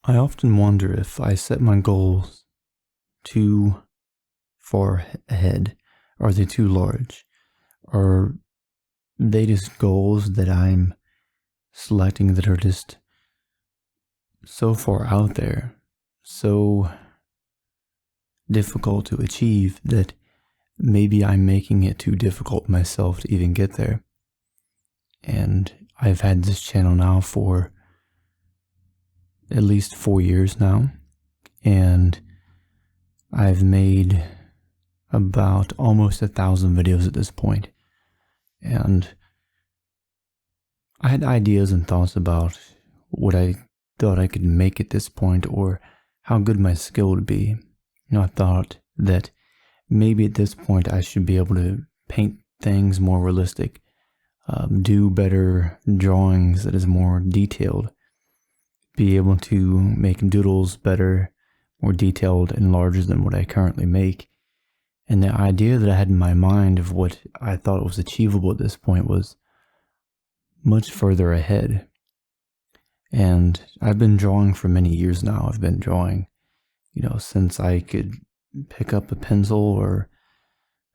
I often wonder if I set my goals too far ahead. Are they too large? Are they just goals that I'm selecting that are just so far out there, so difficult to achieve that maybe I'm making it too difficult myself to even get there? And I've had this channel now for at least 4 years now, and I've made about almost 1,000 videos at this point. And I had ideas and thoughts about what I thought I could make at this point, or how good my skill would be. I thought that maybe at this point I should be able to paint things more realistic, do better drawings that is more detailed, be able to make doodles better, more detailed and larger than what I currently make. And the idea that I had in my mind of what I thought was achievable at this point was much further ahead. And I've been drawing for many years now. I've been drawing, since I could pick up a pencil or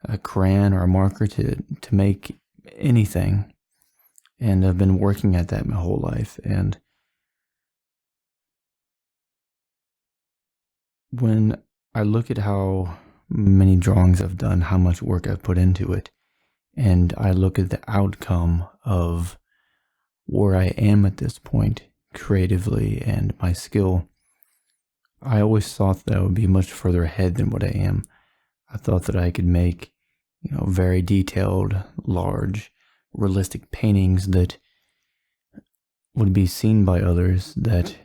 a crayon or a marker to make anything. And I've been working at that my whole life. And when I look at how many drawings I've done, how much work I've put into it, and I look at the outcome of where I am at this point creatively and my skill, I always thought that I would be much further ahead than what I am. I thought that I could make, very detailed, large, realistic paintings that would be seen by others, that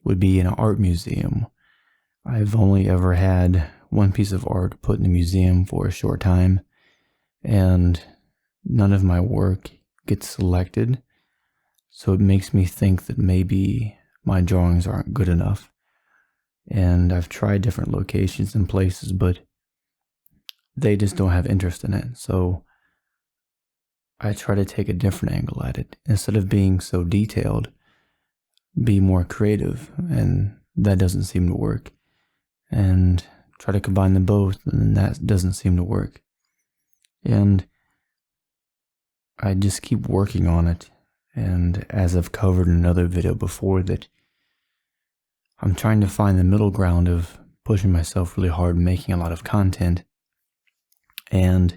would be in an art museum. I've only ever had one piece of art put in a museum for a short time, and none of my work gets selected. So it makes me think that maybe my drawings aren't good enough. And I've tried different locations and places, but they just don't have interest in it. So I try to take a different angle at it. Instead of being so detailed, be more creative, and that doesn't seem to work. And try to combine them both, and that doesn't seem to work. And I just keep working on it. And as I've covered in another video before, that I'm trying to find the middle ground of pushing myself really hard, making a lot of content, and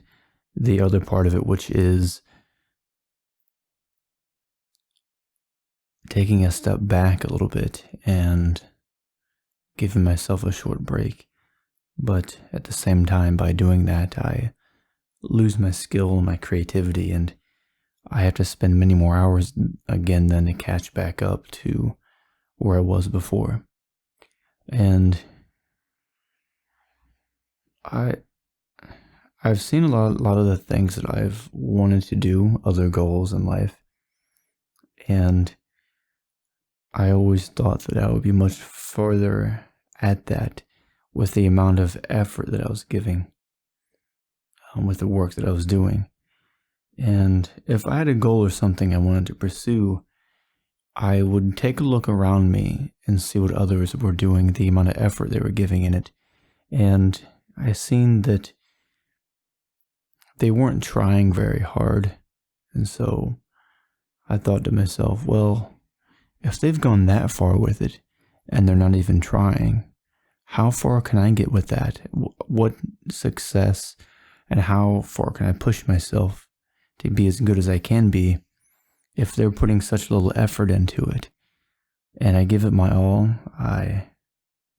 the other part of it, which is taking a step back a little bit and giving myself a short break. But at the same time, by doing that, I lose my skill and my creativity, and I have to spend many more hours again then to catch back up to where I was before. And I've seen a lot of the things that I've wanted to do, other goals in life, and I always thought that I would be much further at that with the amount of effort that I was giving, with the work that I was doing. And if I had a goal or something I wanted to pursue, I would take a look around me and see what others were doing, the amount of effort they were giving in it. And I seen that they weren't trying very hard. And so I thought to myself, well, if they've gone that far with it and they're not even trying, how far can I get with that? What success and how far can I push myself to be as good as I can be if they're putting such little effort into it? And I give it my all, I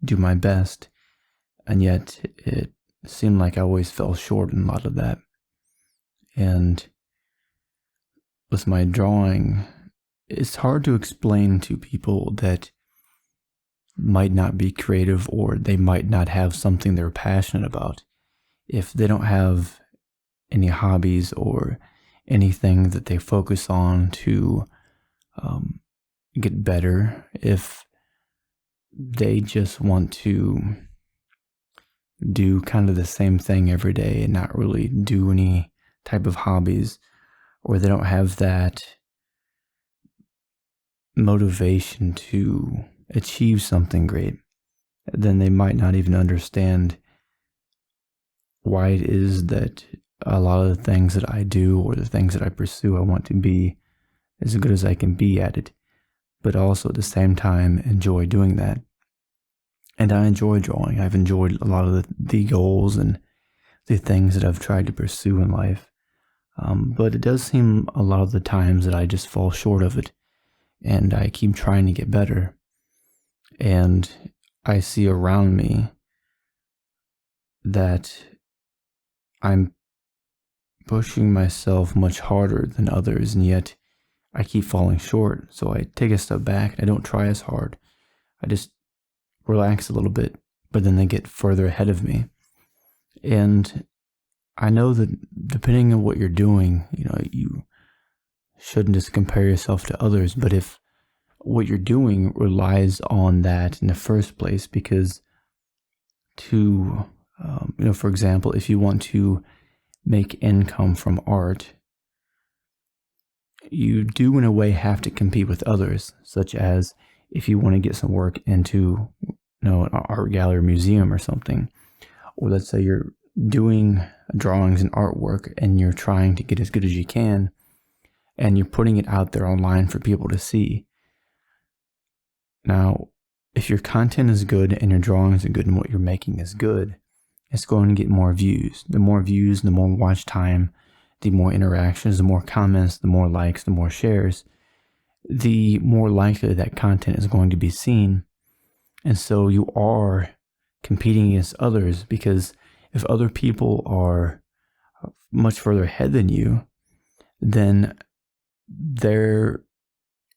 do my best, and yet it seemed like I always fell short in a lot of that. And with my drawing, it's hard to explain to people that might not be creative, or they might not have something they're passionate about, if they don't have any hobbies or anything that they focus on to get better, if they just want to do kind of the same thing every day and not really do any type of hobbies, or they don't have that motivation to achieve something great, then they might not even understand why it is that a lot of the things that I do or the things that I pursue, I want to be as good as I can be at it, but also at the same time enjoy doing that. And I enjoy drawing. I've enjoyed a lot of the goals and the things that I've tried to pursue in life. But it does seem a lot of the times that I just fall short of it, and I keep trying to get better. And I see around me that I'm pushing myself much harder than others, and yet I keep falling short. So I take a step back. I don't try as hard. I just relax a little bit, but then they get further ahead of me. And I know that depending on what you're doing, you shouldn't just compare yourself to others, but if what you're doing relies on that in the first place, because for example, if you want to make income from art, you do in a way have to compete with others, such as if you want to get some work into an art gallery or museum or something, or let's say you're doing drawings and artwork and you're trying to get as good as you can and you're putting it out there online for people to see. Now, if your content is good and your drawings are good and what you're making is good, it's going to get more views. The more views, the more watch time, the more interactions, the more comments, the more likes, the more shares, the more likely that content is going to be seen. And so you are competing against others, because if other people are much further ahead than you, then their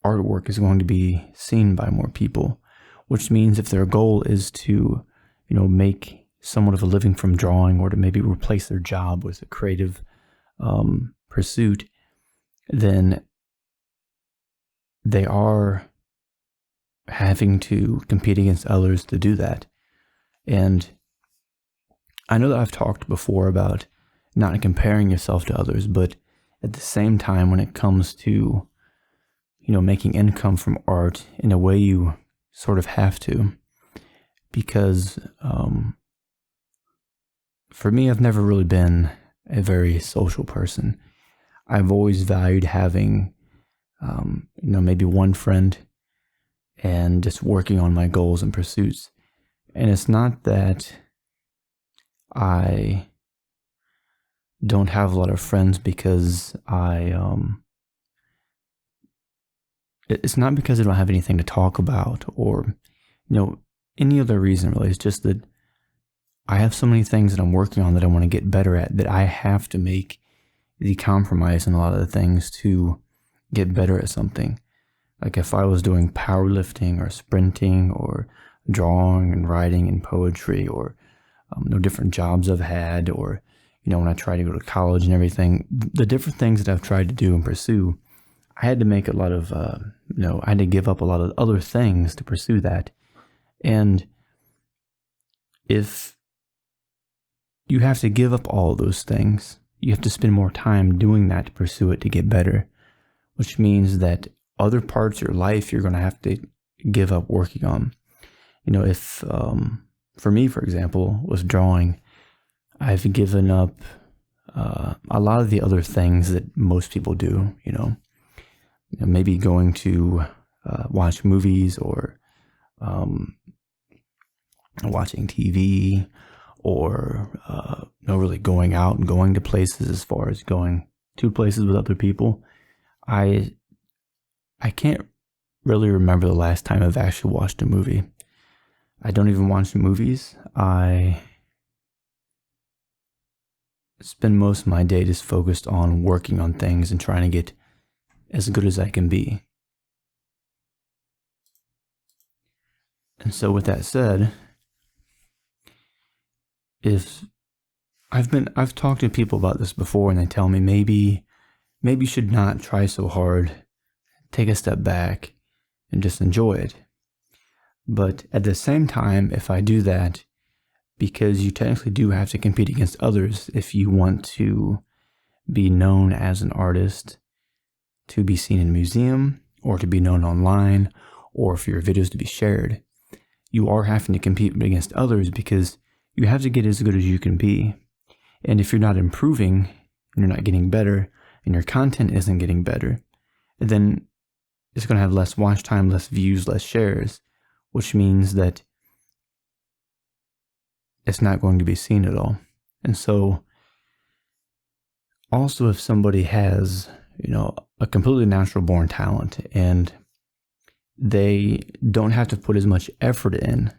artwork is going to be seen by more people, which means if their goal is to, make somewhat of a living from drawing, or to maybe replace their job with a creative pursuit, then they are having to compete against others to do that. And I know that I've talked before about not comparing yourself to others, but at the same time, when it comes to, making income from art, in a way you sort of have to, because for me, I've never really been a very social person. I've always valued having, maybe one friend and just working on my goals and pursuits. And it's not that I don't have a lot of friends because it's not because I don't have anything to talk about or, any other reason really. It's just that I have so many things that I'm working on that I want to get better at, that I have to make the compromise in a lot of the things to get better at something. Like if I was doing powerlifting or sprinting or drawing and writing and poetry, or different jobs I've had, or when I tried to go to college and everything, the different things that I've tried to do and pursue, I had to make a lot of I had to give up a lot of other things to pursue that. And if you have to give up all of those things, you have to spend more time doing that to pursue it, to get better, which means that other parts of your life you're going to have to give up working on. If for me, for example, with drawing, I've given up a lot of the other things that most people do, maybe going to watch movies, or watching TV, or really going out and going to places, as far as going to places with other people. I can't really remember the last time I've actually watched a movie. I don't even watch movies. I spend most of my day just focused on working on things and trying to get as good as I can be. And so with that said, if I've talked to people about this before, and they tell me maybe you should not try so hard, take a step back and just enjoy it. But at the same time, if I do that, because you technically do have to compete against others if you want to be known as an artist, to be seen in a museum, or to be known online, or for your videos to be shared, you are having to compete against others because you have to get as good as you can be. And if you're not improving and you're not getting better and your content isn't getting better, then it's going to have less watch time, less views, less shares, which means that it's not going to be seen at all. And so also if somebody has, a completely natural born talent and they don't have to put as much effort in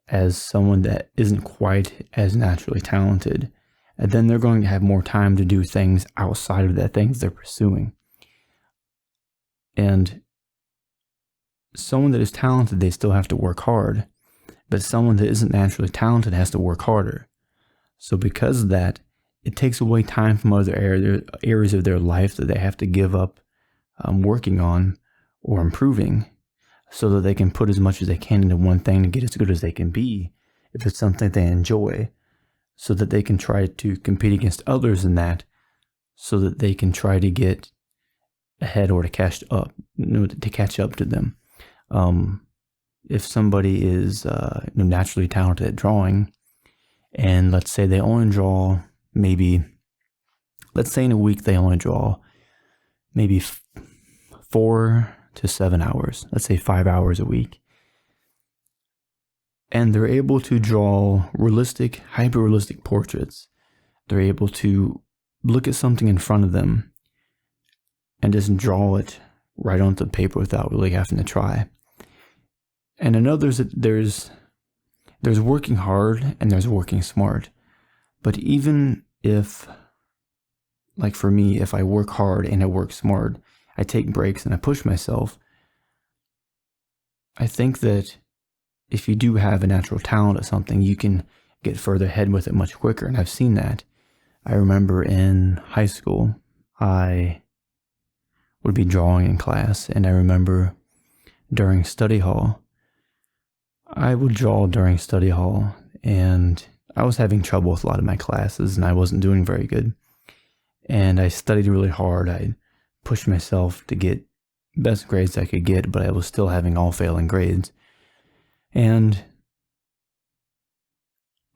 as someone that isn't quite as naturally talented, and then they're going to have more time to do things outside of the things they're pursuing. And someone that is talented, they still have to work hard, but someone that isn't naturally talented has to work harder. So because of that, it takes away time from other areas of their life that they have to give up working on or improving, so that they can put as much as they can into one thing to get as good as they can be if it's something they enjoy, so that they can try to compete against others in that, so that they can try to get ahead or to catch up to them. If somebody is naturally talented at drawing, and let's say they only draw let's say in a week they only draw maybe 4 to 7 hours, let's say 5 hours a week, and they're able to draw realistic, hyper-realistic portraits. They're able to look at something in front of them and just draw it right onto the paper without really having to try. And in others, there's working hard and there's working smart. But even if, like for me, if I work hard and I work smart, I take breaks and I push myself, I think that if you do have a natural talent at something, you can get further ahead with it much quicker. And I've seen that. I remember in high school, I would be drawing in class, and I remember during study hall, I would draw during study hall, and I was having trouble with a lot of my classes, and I wasn't doing very good. And I studied really hard. I pushed myself to get best grades I could get, but I was still having all failing grades. And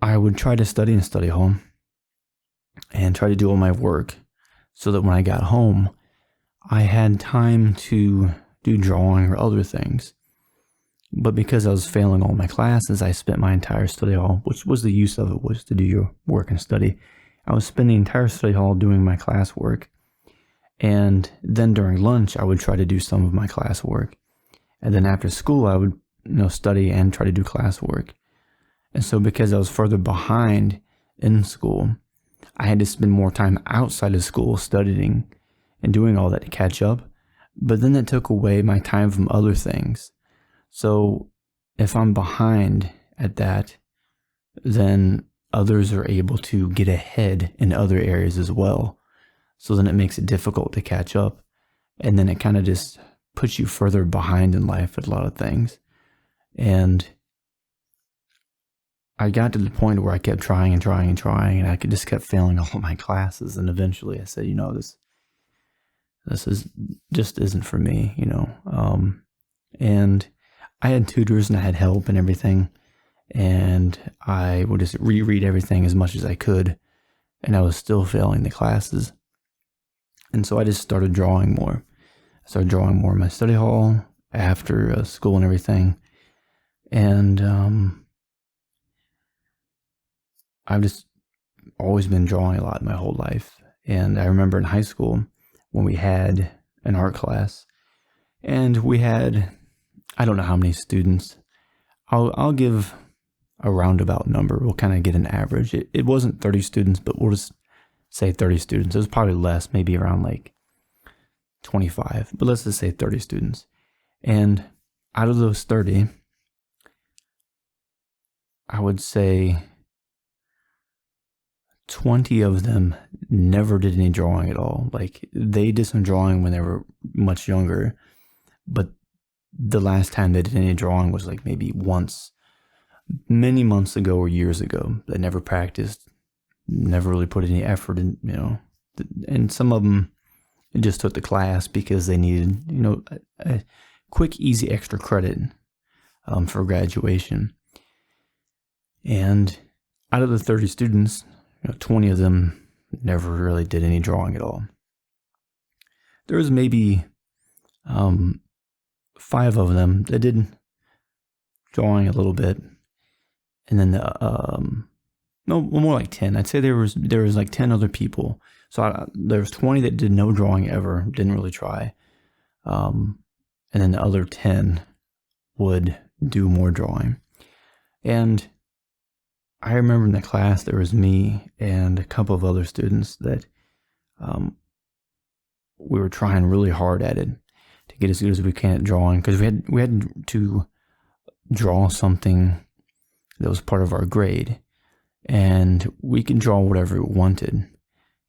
I would try to study in study hall and try to do all my work so that when I got home, I had time to do drawing or other things. But because I was failing all my classes, I spent my entire study hall, which was the use of it, was to do your work and study. I was spending the entire study hall doing my classwork. And then during lunch, I would try to do some of my classwork. And then after school, I would study and try to do classwork. And so because I was further behind in school, I had to spend more time outside of school studying and doing all that to catch up. But then that took away my time from other things. So if I'm behind at that, then others are able to get ahead in other areas as well. So then it makes it difficult to catch up. And then it kind of just puts you further behind in life at a lot of things. And I got to the point where I kept trying, and I just kept failing all my classes. And eventually I said, this isn't for me, and I had tutors and I had help and everything. And I would just reread everything as much as I could. And I was still failing the classes. And so I just started drawing more. I started drawing more in my study hall after school and everything. And I've just always been drawing a lot my whole life. And I remember in high school when we had an art class, and we had, I don't know how many students. I'll give a roundabout number. We'll kind of get an average. It wasn't 30 students, but we'll just say 30 students. It was probably less, maybe around like 25, but let's just say 30 students. And out of those 30, I would say 20 of them never did any drawing at all. Like, they did some drawing when they were much younger, but the last time they did any drawing was like maybe once, many months ago or years ago. They never practiced, never really put any effort in, and some of them just took the class because they needed, quick, easy extra credit for graduation. And out of the 30 students, 20 of them never really did any drawing at all. There was maybe 5 of them that did drawing a little bit, and then no, more like 10. I'd say there was like 10 other people. So there was 20 that did no drawing ever, didn't really try, and then the other 10 would do more drawing. And I remember in the class there was me and a couple of other students that we were trying really hard at it to get as good as we can at drawing, because we had to draw something that was part of our grade, and we could draw whatever we wanted,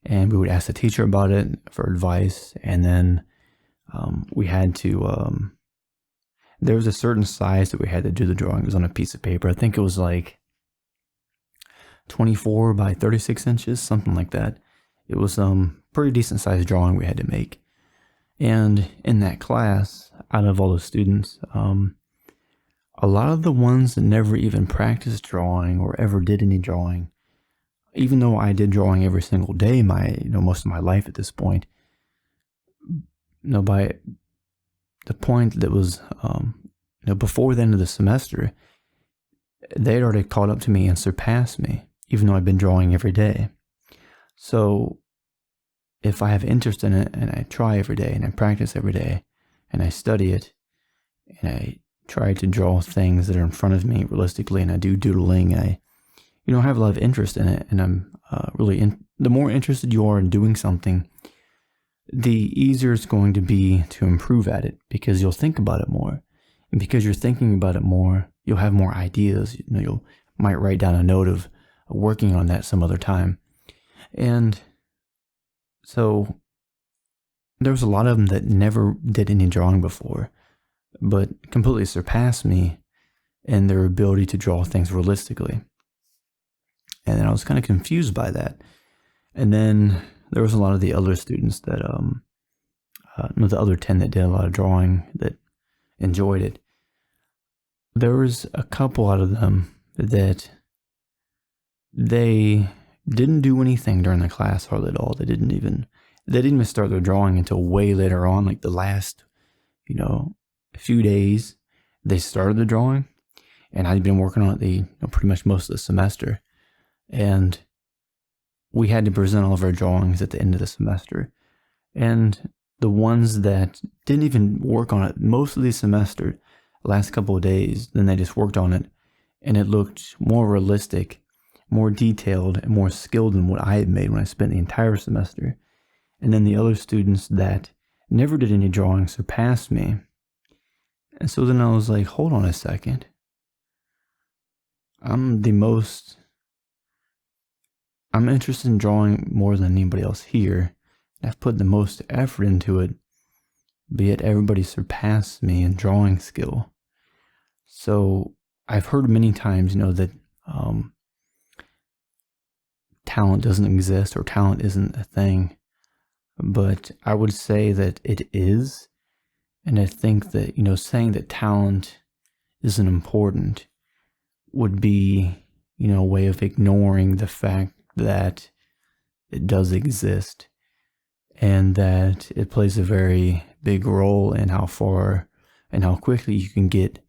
and we would ask the teacher about it for advice, and then we had to there was a certain size that we had to do the drawing. It was on a piece of paper. I think it was like 24 by 36 inches, something like that. It was pretty decent sized drawing we had to make. And in that class, out of all the students, a lot of the ones that never even practiced drawing or ever did any drawing, even though I did drawing every single day most of my life at this point, by the point that was before the end of the semester, they'd already caught up to me and surpassed me, even though I've been drawing every day. So if I have interest in it and I try every day and I practice every day and I study it and I try to draw things that are in front of me realistically, and I do doodling, and I have a lot of interest in it, and I'm the more interested you are in doing something, the easier it's going to be to improve at it, because you'll think about it more. And because you're thinking about it more, you'll have more ideas. You might write down a note of working on that some other time. And so there was a lot of them that never did any drawing before, but completely surpassed me in their ability to draw things realistically. And then I was kind of confused by that. And then there was a lot of the other students that, the other 10 that did a lot of drawing that enjoyed it. There was a couple out of them that they didn't do anything during the class hardly at all. They didn't even start their drawing until way later on, like the last, few days. They started the drawing, and I'd been working on it pretty much most of the semester. And we had to present all of our drawings at the end of the semester. And the ones that didn't even work on it most of the semester, last couple of days, then they just worked on it, and it looked more realistic, more detailed, and more skilled than what I had made when I spent the entire semester. And then the other students that never did any drawing surpassed me. And so then I was like, hold on a second. I'm interested in drawing more than anybody else here. I've put the most effort into it, but yet everybody surpassed me in drawing skill. So I've heard many times, that talent doesn't exist or talent isn't a thing. But I would say that it is. And I think that, saying that talent isn't important would be, a way of ignoring the fact that it does exist, and that it plays a very big role in how far and how quickly you can get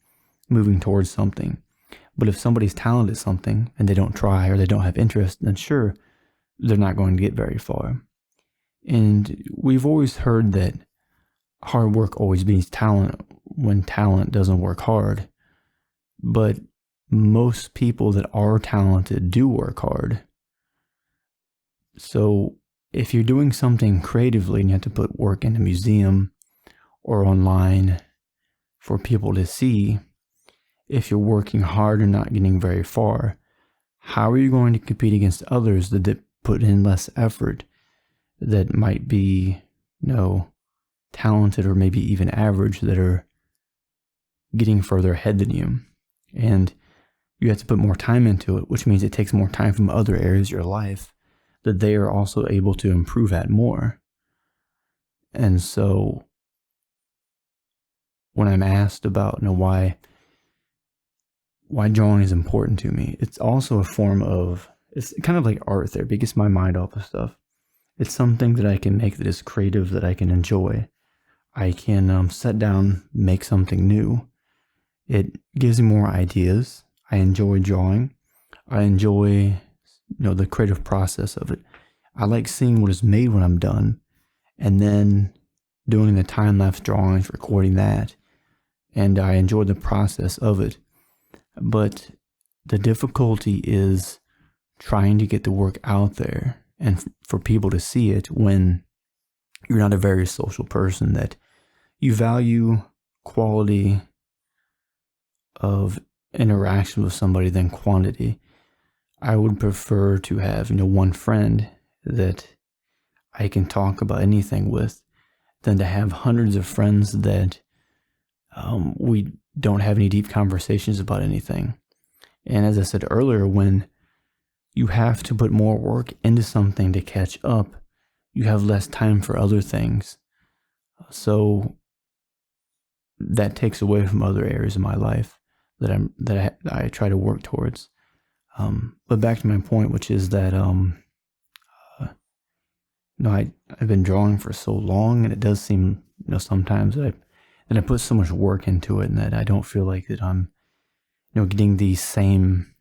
moving towards something. But if somebody's talented at something and they don't try or they don't have interest, then sure, they're not going to get very far. And we've always heard that hard work always beats talent when talent doesn't work hard. But most people that are talented do work hard. So if you're doing something creatively and you have to put work in a museum or online for people to see, if you're working hard and not getting very far, how are you going to compete against others that put in less effort, that might be, talented or maybe even average, that are getting further ahead than you? And you have to put more time into it, which means it takes more time from other areas of your life that they are also able to improve at more. And so when I'm asked about why drawing is important to me, it's also a form of, it's kind of like art therapy. It gets my mind off of stuff. It's something that I can make that is creative, that I can enjoy. I can sit down, make something new. It gives me more ideas. I enjoy drawing. I enjoy, the creative process of it. I like seeing what is made when I'm done, and then doing the time-lapse drawings, recording that, and I enjoy the process of it. But the difficulty is trying to get the work out there and for people to see it when you're not a very social person, that you value quality of interaction with somebody than quantity. I would prefer to have, one friend that I can talk about anything with than to have hundreds of friends that we don't have any deep conversations about anything. And as I said earlier, when you have to put more work into something to catch up, you have less time for other things. So that takes away from other areas of my life that I try to work towards. But back to my point, which is that I've been drawing for so long, and it does seem sometimes that I put so much work into it, and that I don't feel like that I'm getting the same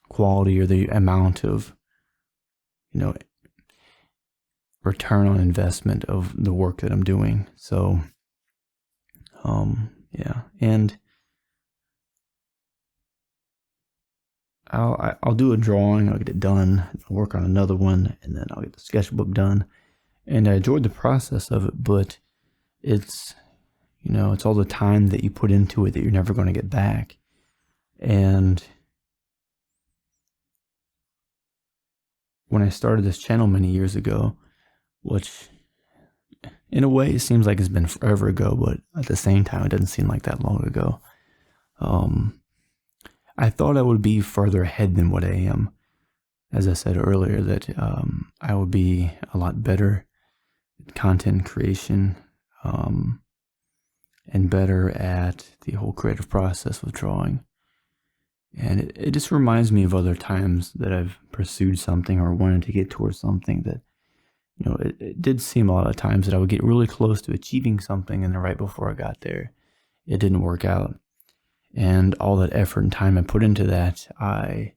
quality or the amount of return on investment of the work that I'm doing. So yeah, and I'll do a drawing, I'll get it done, I'll work on another one, and then I'll get the sketchbook done. And I enjoyed the process of it, but it's it's all the time that you put into it that you're never going to get back. And when I started this channel many years ago, which in a way it seems like it's been forever ago, but at the same time it doesn't seem like that long ago, I thought I would be further ahead than what I am. As I said earlier, that I would be a lot better at content creation, and better at the whole creative process of drawing. And it just reminds me of other times that I've pursued something or wanted to get towards something that, it did seem a lot of times that I would get really close to achieving something, and then right before I got there, it didn't work out. And all that effort and time I put into that, I'm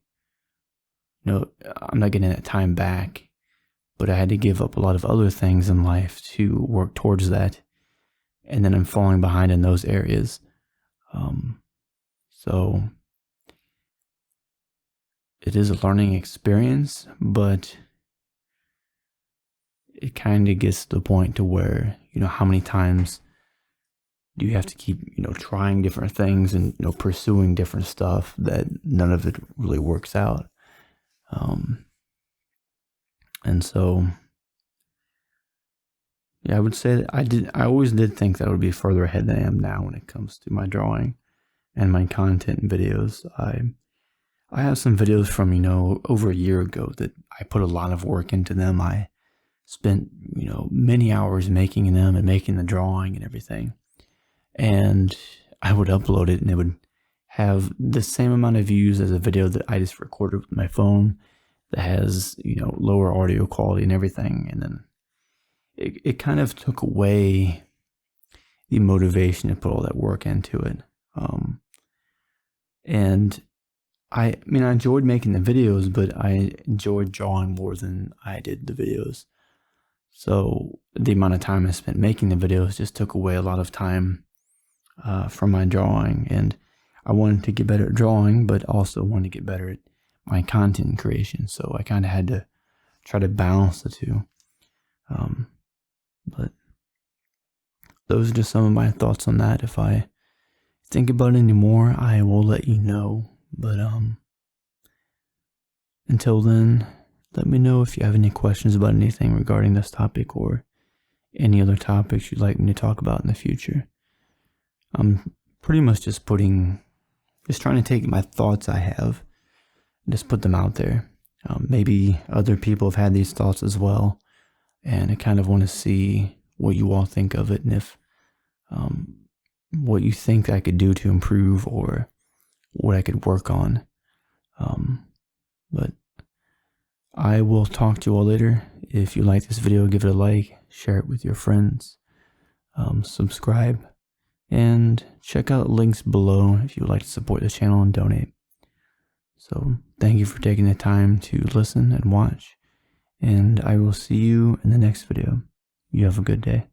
not getting that time back, but I had to give up a lot of other things in life to work towards that. And then I'm falling behind in those areas. So it is a learning experience, but it kind of gets to the point to where, how many times do you have to keep, trying different things and, pursuing different stuff that none of it really works out. And so, yeah, I would say that I always did think that I would be further ahead than I am now when it comes to my drawing and my content and videos. I have some videos from, over a year ago that I put a lot of work into them. I spent, many hours making them and making the drawing and everything. And I would upload it, and it would have the same amount of views as a video that I just recorded with my phone that has, lower audio quality and everything. And then it kind of took away the motivation to put all that work into it. And I enjoyed making the videos, but I enjoyed drawing more than I did the videos. So the amount of time I spent making the videos just took away a lot of time from my drawing. And I wanted to get better at drawing, but also wanted to get better at my content creation. So I kind of had to try to balance the two. But those are just some of my thoughts on that. If I think about it anymore, I will let you know. But until then, let me know if you have any questions about anything regarding this topic or any other topics you'd like me to talk about in the future. I'm pretty much just trying to take my thoughts I have and just put them out there. Maybe other people have had these thoughts as well, and I kind of want to see what you all think of it, and if what you think I could do to improve or what I could work on. But I will talk to you all later. If you like this video, give it a like, share it with your friends, subscribe, and check out links below if you would like to support the channel and donate. So thank you for taking the time to listen and watch, and I will see you in the next video. You have a good day.